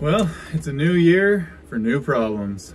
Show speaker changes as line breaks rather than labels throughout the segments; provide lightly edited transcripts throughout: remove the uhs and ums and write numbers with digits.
Well, it's a new year for new problems.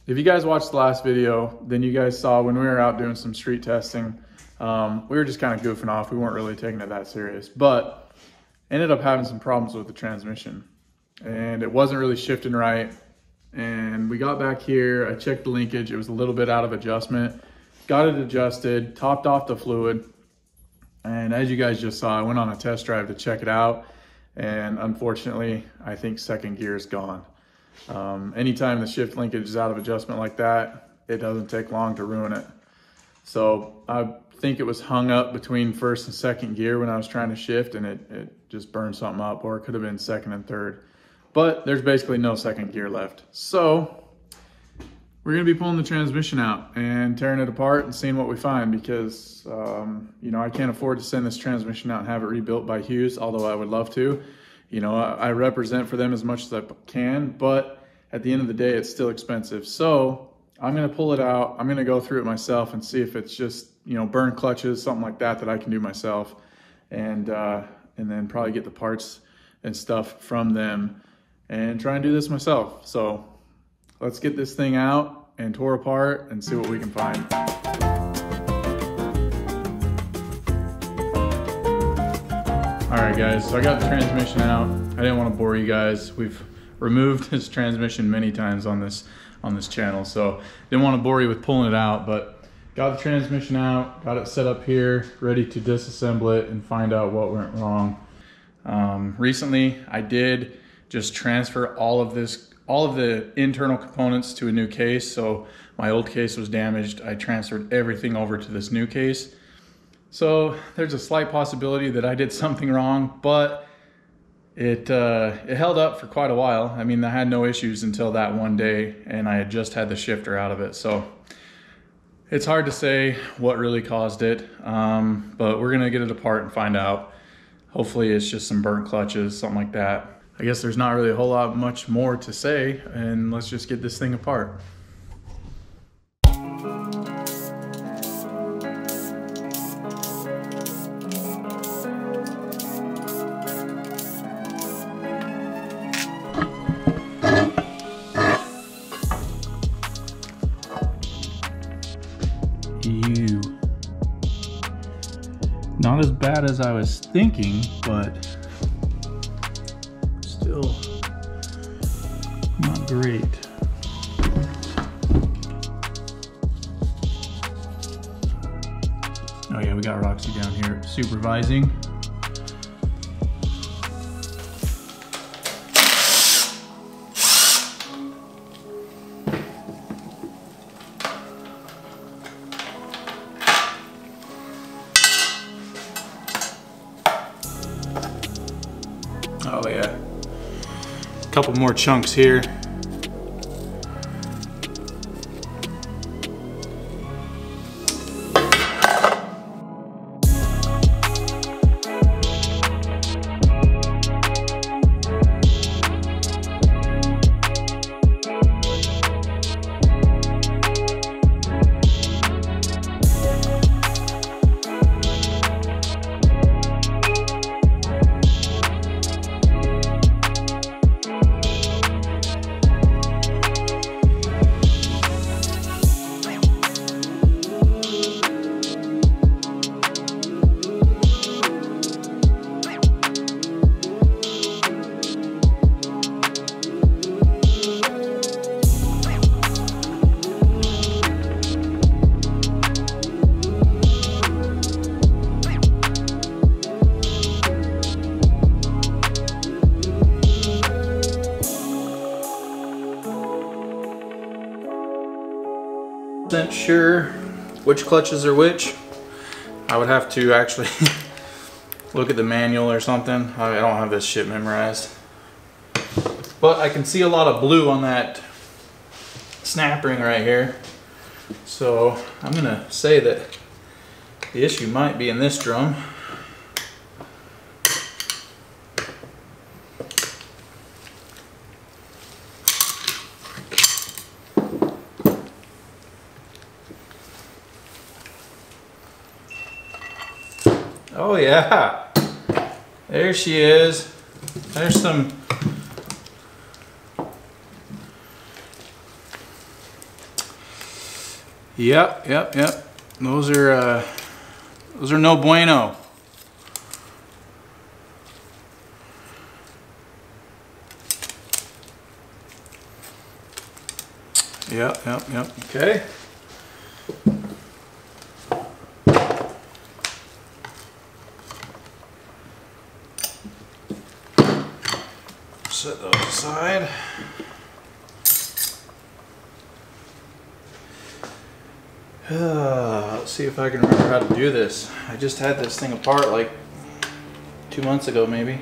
If you guys watched the last video, then you guys saw when we were out doing some street testing, we were just kind of goofing off. We weren't really taking it that serious, but ended up having some problems with the transmission and it wasn't really shifting right. And we got back here, I checked the linkage. It was a little bit out of adjustment, got it adjusted, topped off the fluid. And as you guys just saw, I went on a test drive to check it out. And unfortunately, I think second gear is gone. Anytime the shift linkage is out of adjustment like that, it doesn't take long to ruin it. So I think it was hung up between first and second gear when I was trying to shift, and it just burned something up, or it could have been second and third. But there's basically no second gear left. So we're gonna be pulling the transmission out and tearing it apart and seeing what we find, because you know, I can't afford to send this transmission out and have it rebuilt by Hughes, although I would love to. You know, I represent for them as much as I can, but at the end of the day, it's still expensive. So I'm gonna pull it out. I'm gonna go through it myself and see if it's just, you know, burn clutches, something like that I can do myself. And then probably get the parts and stuff from them and try and do this myself. So let's get this thing out and tore apart and see what we can find. All right guys, so I got the transmission out. I didn't want to bore you guys. We've removed this transmission many times on this channel, so didn't want to bore you with pulling it out, but got the transmission out, got it set up here, ready to disassemble it and find out what went wrong. Recently, I did just transfer all of the internal components to a new case. So my old case was damaged. I transferred everything over to this new case. So there's a slight possibility that I did something wrong, but it held up for quite a while. I mean, I had no issues until that one day, and I had just had the shifter out of it. So it's hard to say what really caused it, but we're gonna get it apart and find out. Hopefully it's just some burnt clutches, something like that. I guess there's not really a whole lot much more to say, and let's just get this thing apart. Not as bad as I was thinking, but still not great. Oh yeah, we got Roxy down here supervising. Oh yeah, a couple more chunks here. Not sure which clutches are which. I would have to actually look at the manual or something. I don't have this shit memorized. But I can see a lot of blue on that
snap ring right here. So I'm gonna say that the issue might be in this drum. Oh yeah, there she is. There's some Yep. Those are no bueno. Yep. Okay. Set those aside. Let's see if I can remember how to do this. I just had this thing apart like 2 months ago maybe.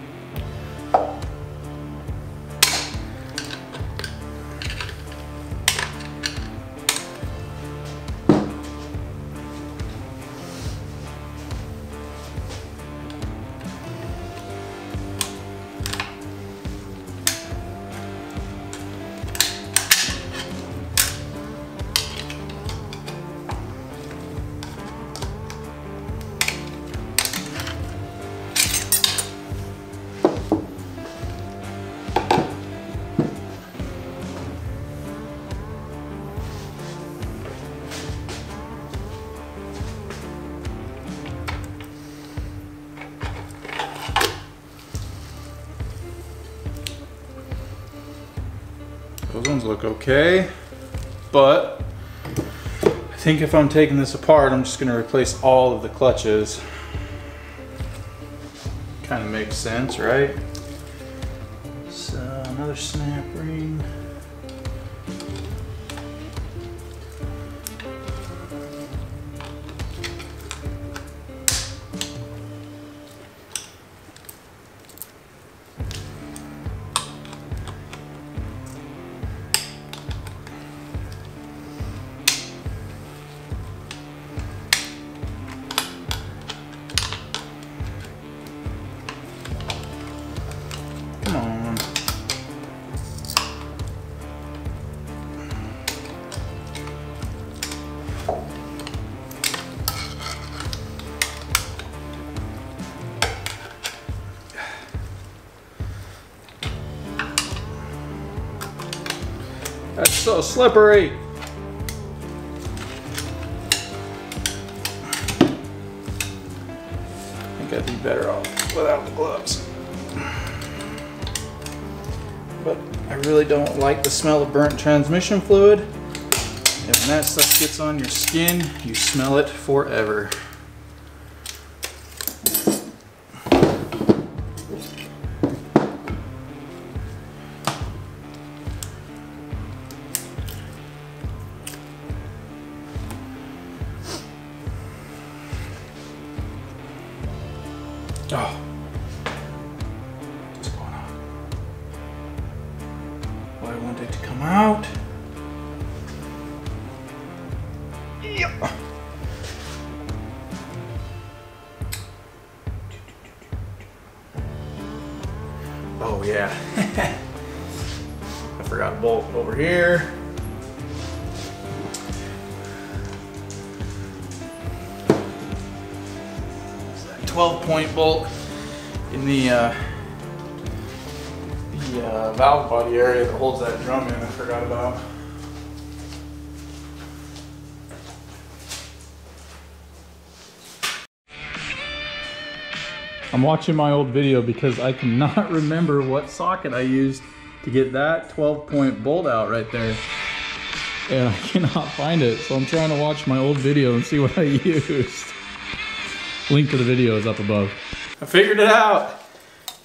Those ones look okay, but I think if I'm taking this apart, I'm just going to replace all of the clutches. Kind of makes sense, right? So another snap ring. Come on. That's so slippery. I think I'd be better off without the gloves. But I really don't like the smell of burnt transmission fluid. And when that stuff gets on your skin, you smell it forever. Oh. What's going on? Well, I want it to come out. Yep. Oh yeah. I forgot a bolt over here. 12-point bolt in the valve body area that holds that drum in. I forgot about. I'm watching my old video because I cannot remember what socket I used to get that 12-point bolt out right there. And I cannot find it, so I'm trying to watch my old video and see what I used. Link to the video is up above. I figured it out.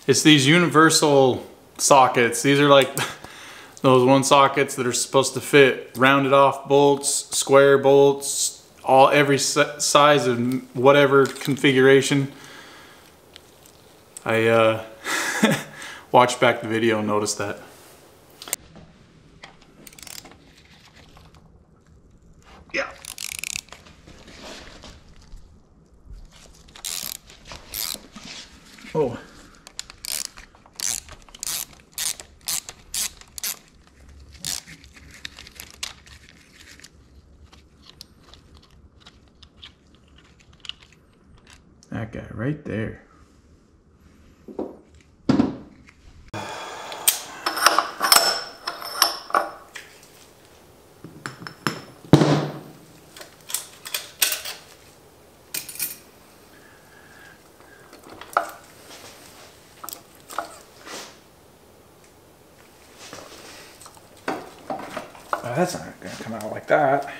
It's these universal sockets. These are like those one sockets that are supposed to fit rounded off bolts, square bolts, every size of whatever configuration. I watched back the video and noticed that.
That guy right there. That's not gonna come out like that.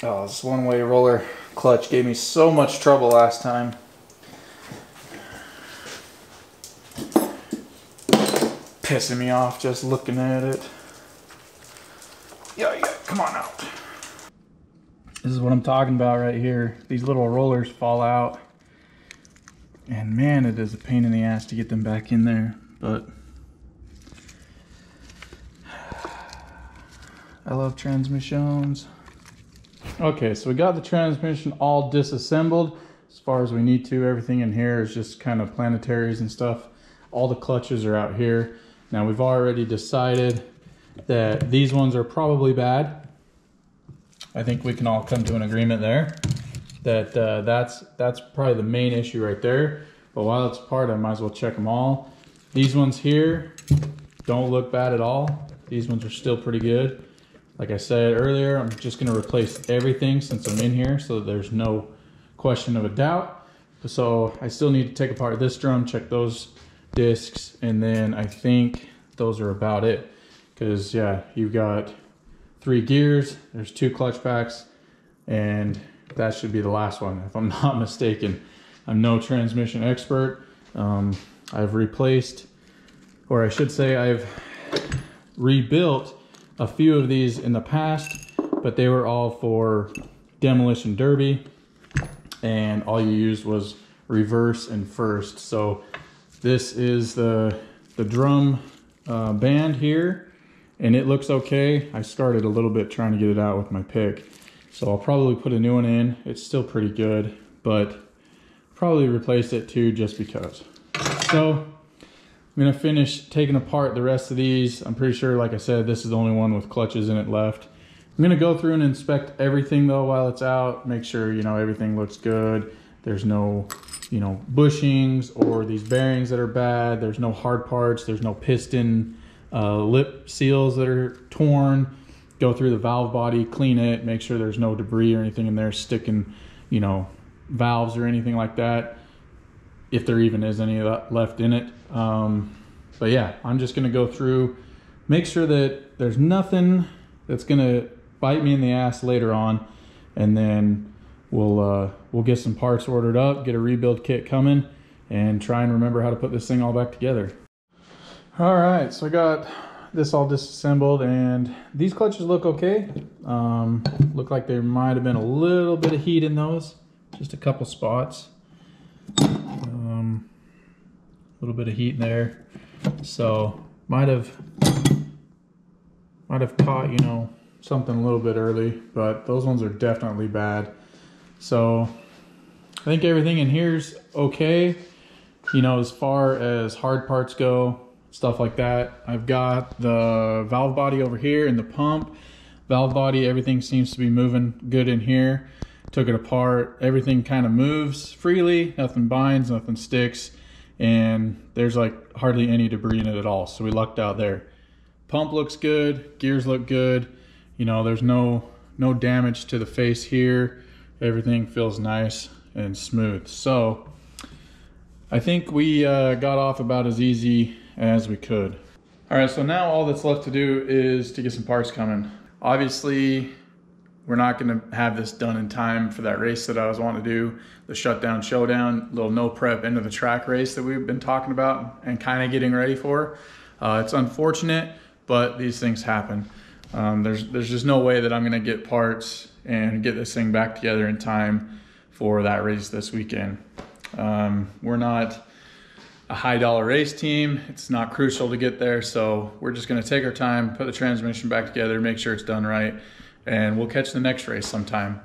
Oh, this one-way roller clutch gave me so much trouble last time. Pissing me off just looking at it. Yeah, come on out. This is what I'm talking about right here. These little rollers fall out. And man, it is a pain in the ass to get them back in there, but I love transmissions. Okay, so we got the transmission all disassembled as far as we need to. Everything in here is just kind of planetaries and stuff. All the clutches are out here. Now we've already decided that these ones are probably bad. I think we can all come to an agreement there. That that's probably the main issue right there. But while it's apart, I might as well check them all. These ones here don't look bad at all. These ones are still pretty good. Like I said earlier, I'm just going to replace everything since I'm in here so that there's no question of a doubt. So I still need to take apart this drum, check those discs, and then I think those are about it. Because yeah, you've got 3 gears, there's 2 clutch packs, and that should be the last one if I'm not mistaken. I'm no transmission expert. I've replaced, or I should say I've rebuilt a few of these in the past, but they were all for demolition derby, and all you used was reverse and first. So this is the drum band here, and it looks okay. I started a little bit trying to get it out with my pick, so I'll probably put a new one in. It's still pretty good, but probably replace it too just because. So I'm gonna finish taking apart the rest of these. I'm pretty sure, like I said, this is the only one with clutches in it left. I'm gonna go through and inspect everything though while it's out, make sure, you know, everything looks good. There's no, you know, bushings or these bearings that are bad. There's no hard parts. There's no piston lip seals that are torn. Go through the valve body, clean it, make sure there's no debris or anything in there sticking, you know, valves or anything like that, if there even is any left in it. But yeah, I'm just gonna go through, make sure that there's nothing that's gonna bite me in the ass later on, and then we'll get some parts ordered up, get a rebuild kit coming, and try and remember how to put this thing all back together. All right, so I got this all disassembled, and these clutches look okay. Look like there might have been a little bit of heat in those, just a couple spots. A little bit of heat in there, so might have caught, you know, something a little bit early, but those ones are definitely bad. So I think everything in here's okay, you know, as far as hard parts go, stuff like that. I've got the valve body over here and the pump valve body. Everything seems to be moving good in here. Took it apart, everything kind of moves freely, nothing binds, nothing sticks, and there's like hardly any debris in it at all, so we lucked out there. Pump looks good, gears look good, you know, there's no damage to the face here. Everything feels nice and smooth. So I think we got off about as easy as we could. All right, so now all that's left to do is to get some parts coming. Obviously, we're not gonna have this done in time for that race that I was wanting to do, the shutdown showdown, little no prep into the track race that we've been talking about and kind of getting ready for. It's unfortunate, but these things happen. There's just no way that I'm gonna get parts and get this thing back together in time for that race this weekend. We're not a high dollar race team. It's not crucial to get there, so we're just gonna take our time, put the transmission back together, make sure it's done right, and we'll catch the next race sometime.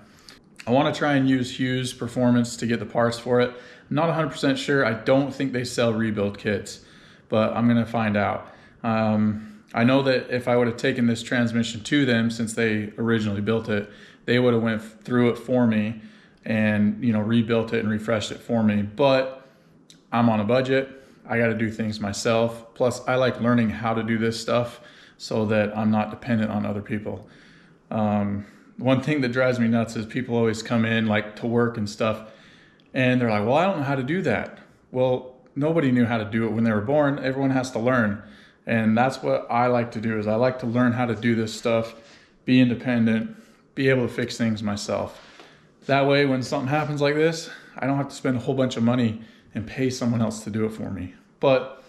I want to try and use Hughes Performance to get the parts for it. I'm not 100% sure. I don't think they sell rebuild kits, but I'm going to find out. I know that if I would have taken this transmission to them, since they originally built it, they would have went through it for me and, you know, rebuilt it and refreshed it for me. But I'm on a budget. I got to do things myself. Plus, I like learning how to do this stuff so that I'm not dependent on other people. One thing that drives me nuts is people always come in like to work and stuff, and they're like, well, I don't know how to do that. Well, nobody knew how to do it when they were born. Everyone has to learn. And that's what I like to do, is I like to learn how to do this stuff, be independent, be able to fix things myself. That way, when something happens like this, I don't have to spend a whole bunch of money and pay someone else to do it for me. But,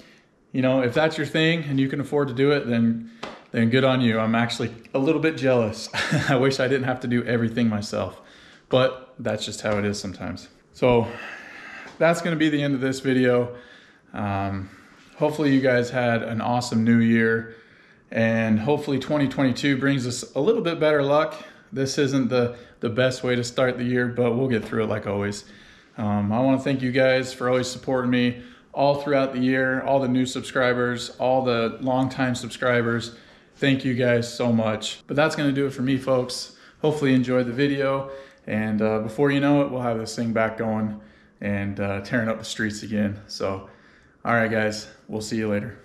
you know, if that's your thing and you can afford to do it, then good on you. I'm actually a little bit jealous. I wish I didn't have to do everything myself, but that's just how it is sometimes. So that's going to be the end of this video. Hopefully you guys had an awesome new year, and hopefully 2022 brings us a little bit better luck. This isn't the best way to start the year, but we'll get through it like always. I want to thank you guys for always supporting me all throughout the year, all the new subscribers, all the longtime subscribers. Thank you guys so much. But that's going to do it for me, folks. Hopefully you enjoyed the video, and before you know it, we'll have this thing back going and tearing up the streets again. So, all right, guys, we'll see you later.